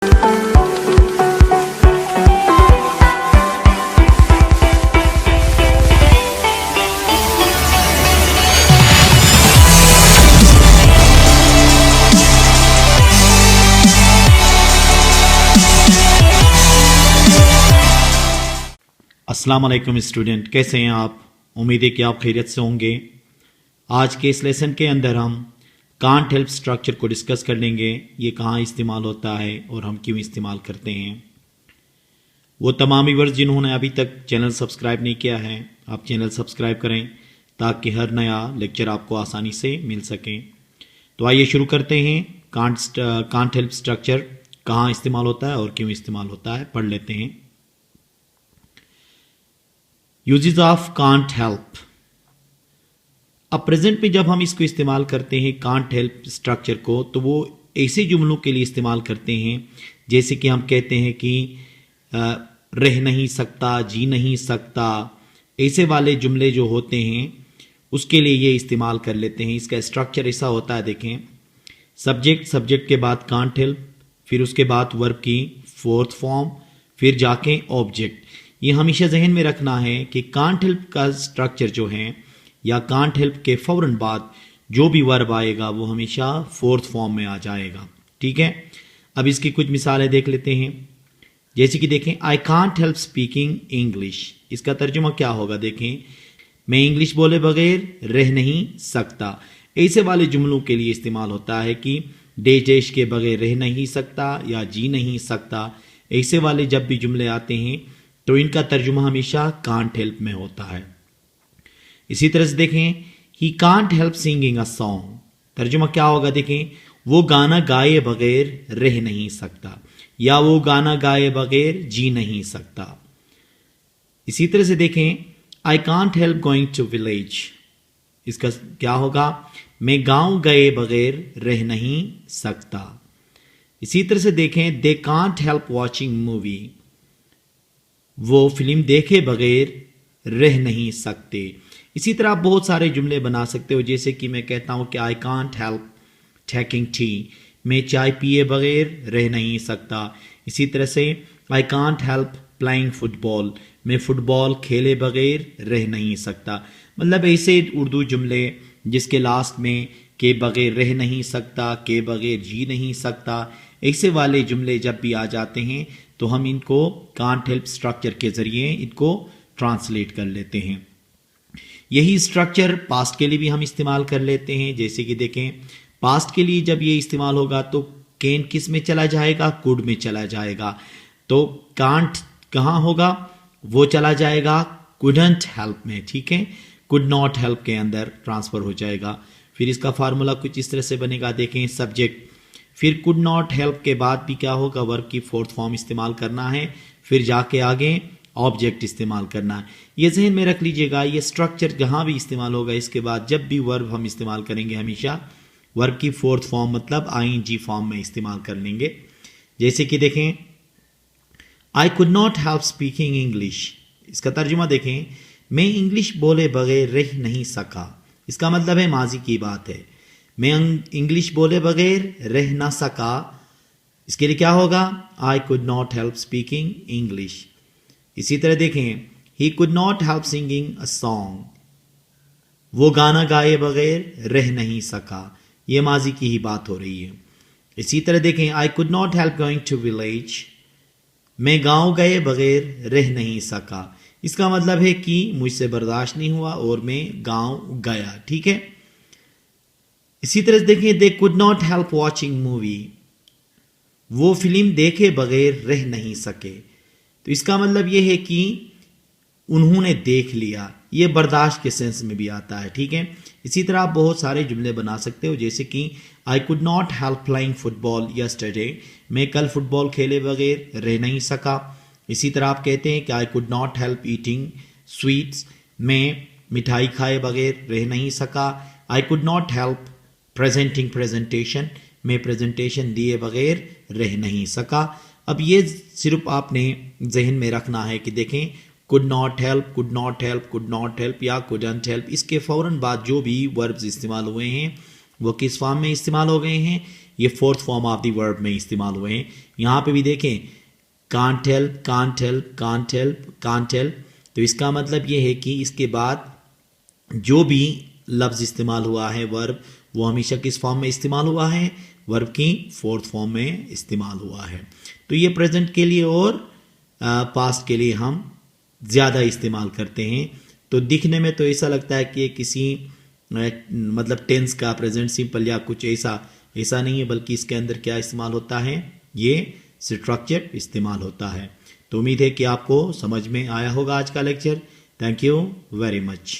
अस्सलाम वालेकुम स्टूडेंट, कैसे हैं आप? उम्मीद है कि आप खैरियत से होंगे। आज के इस लेसन के अंदर हम कांट हेल्प स्ट्रक्चर को डिस्कस कर लेंगे। ये कहाँ इस्तेमाल होता है और हम क्यों इस्तेमाल करते हैं। वो तमाम व्यूअर्स जिन्होंने अभी तक चैनल सब्सक्राइब नहीं किया है, आप चैनल सब्सक्राइब करें ताकि हर नया लेक्चर आपको आसानी से मिल सके। तो आइए शुरू करते हैं। कांट हेल्प स्ट्रक्चर कहाँ इस्तेमाल होता है और क्यों इस्तेमाल होता है, पढ़ लेते हैं। Uses of can't help. अब प्रेजेंट में जब हम इसको इस्तेमाल करते हैं कांट हेल्प स्ट्रक्चर को, तो वो ऐसे जुमलों के लिए इस्तेमाल करते हैं जैसे कि हम कहते हैं कि रह नहीं सकता, जी नहीं सकता, ऐसे वाले जुमले जो होते हैं उसके लिए ये इस्तेमाल कर लेते हैं। इसका स्ट्रक्चर ऐसा होता है, देखें, सब्जेक्ट के बाद कांट हेल्प, फिर उसके बाद वर्ब की फोर्थ फॉर्म, फिर जाके ऑब्जेक्ट। ये हमेशा जहन में रखना है कि कांट हेल्प का स्ट्रक्चर जो है या कांट हेल्प के फौरन बाद जो भी वर्ब आएगा वो हमेशा फोर्थ फॉर्म में आ जाएगा। ठीक है, अब इसकी कुछ मिसालें देख लेते हैं। जैसे कि देखें, I can't help speaking English. इसका तर्जुमा क्या होगा, देखें, मैं इंग्लिश बोले बगैर रह नहीं सकता। ऐसे वाले जुमलों के लिए इस्तेमाल होता है कि देश के बगैर रह नहीं सकता या जी नहीं सकता। ऐसे वाले जब भी जुमले आते हैं तो इनका तर्जुमा हमेशा कांट हेल्प में होता है। इसी तरह से देखें, he can't help singing a song. तर्जुमा क्या होगा, देखें, वो गाना गाए बगैर रह नहीं सकता या वो गाना गाए बगैर जी नहीं सकता। इसी तरह से देखें, I can't help going to village. इसका क्या होगा, मैं गांव गए बगैर रह नहीं सकता। इसी तरह से देखें, they can't help watching movie. वो फिल्म देखे बगैर रह नहीं सकते। इसी तरह आप बहुत सारे जुमले बना सकते हो, जैसे कि मैं कहता हूं कि I can't help taking tea. मैं चाय पिए बगैर रह नहीं सकता। इसी तरह से I can't help playing football. मैं फुटबॉल खेले बगैर रह नहीं सकता। मतलब ऐसे उर्दू जुमले जिसके लास्ट में के बगैर रह नहीं सकता, के बगैर जी नहीं सकता, ऐसे वाले जुमले जब भी आ जाते हैं तो हम इनको कांट हेल्प स्ट्रक्चर के जरिए इनको ट्रांसलेट कर लेते हैं। यही स्ट्रक्चर पास्ट के लिए भी हम इस्तेमाल कर लेते हैं। जैसे कि देखें, पास्ट के लिए जब ये इस्तेमाल होगा तो कैन किस में चला जाएगा, कुड में चला जाएगा। तो कांट कहाँ होगा, वो चला जाएगा कुडंट हेल्प में। ठीक है, कुड नॉट हेल्प के अंदर ट्रांसफर हो जाएगा। फिर इसका फार्मूला कुछ इस तरह से बनेगा, देखें, सब्जेक्ट, फिर कुड नॉट हेल्प के बाद भी क्या होगा, वर्ब की फोर्थ फॉर्म इस्तेमाल करना है, फिर जाके आगे ऑब्जेक्ट इस्तेमाल करना है। ये जहन में रख लीजिएगा, ये स्ट्रक्चर जहां भी इस्तेमाल होगा इसके बाद जब भी वर्ब हम इस्तेमाल करेंगे हमेशा वर्ब की फोर्थ फॉर्म मतलब आईएनजी फॉर्म में इस्तेमाल कर लेंगे। जैसे कि देखें, I could not help speaking English. इसका तर्जुमा देखें, मैं इंग्लिश बोले बगैर रह नहीं सका। इसका मतलब है माजी की बात है, मैं इंग्लिश बोले बगैर रह ना सका। इसके लिए क्या होगा, आई could not help speaking English. इसी तरह देखें, he could not help singing a song. वो गाना गाए बगैर रह नहीं सका। ये माजी की ही बात हो रही है। इसी तरह देखें, I could not help going to village. मैं गांव गए बगैर रह नहीं सका। इसका मतलब है कि मुझसे बर्दाश्त नहीं हुआ और मैं गांव गया। ठीक है, इसी तरह देखें, they could not help watching movie. वो फिल्म देखे बगैर रह नहीं सके। तो इसका मतलब यह है कि उन्होंने देख लिया। ये बर्दाश्त के सेंस में भी आता है। ठीक है, इसी तरह आप बहुत सारे जुमले बना सकते हो, जैसे कि आई could not help playing football yesterday. मैं कल फुटबॉल खेले बगैर रह नहीं सका। इसी तरह आप कहते हैं कि आई could not help eating sweets. मैं मिठाई खाए बगैर रह नहीं सका। आई could not help presenting presentation. मैं प्रेजेंटेशन दिए बगैर रह नहीं सका। अब ये सिर्फ आपने जहन में रखना है कि देखें, could not help, could not help, could not help या कुडंट हेल्प, इसके फौरन बाद जो भी वर्ब्स इस्तेमाल हुए हैं वो किस फॉर्म में इस्तेमाल हो गए हैं, ये fourth form of the verb में इस्तेमाल हुए हैं। यहाँ पे भी देखें can't help, can't help, can't help, can't help, तो इसका मतलब ये है कि इसके बाद जो भी लफ्ज़ इस्तेमाल हुआ है वर्ब, वो हमेशा किस फॉर्म में इस्तेमाल हुआ है, वर्ब की फोर्थ फॉर्म में इस्तेमाल हुआ है। तो ये प्रेजेंट के लिए और पास्ट के लिए हम ज़्यादा इस्तेमाल करते हैं। तो दिखने में तो ऐसा लगता है कि किसी मतलब टेंस का प्रेजेंट सिंपल या कुछ ऐसा नहीं है, बल्कि इसके अंदर क्या इस्तेमाल होता है, ये स्ट्रक्चर इस्तेमाल होता है। तो उम्मीद है कि आपको समझ में आया होगा आज का lecture. Thank you very much.